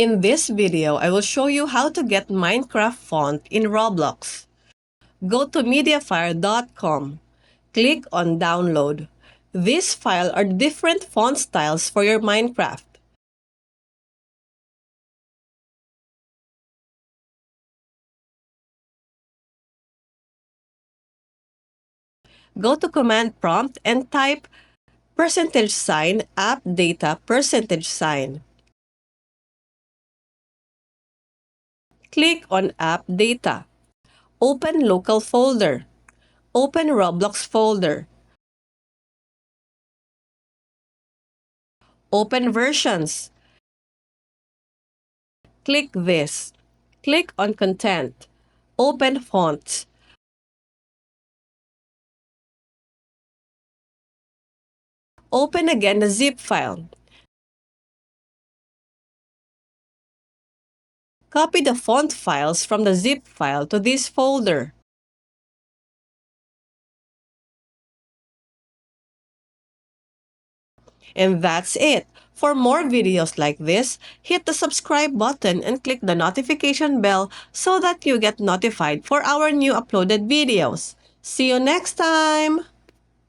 In this video, I will show you how to get Minecraft font in Roblox. Go to mediafire.com. Click on Download. This file are different font styles for your Minecraft. Go to Command Prompt and type %, app data %. Click on App Data. Open Local folder. Open Roblox folder. Open Versions. Click this. Click on Content. Open Fonts. Open again the zip file. Copy the font files from the zip file to this folder. And that's it. For more videos like this, hit the subscribe button and click the notification bell so that you get notified for our new uploaded videos. See you next time!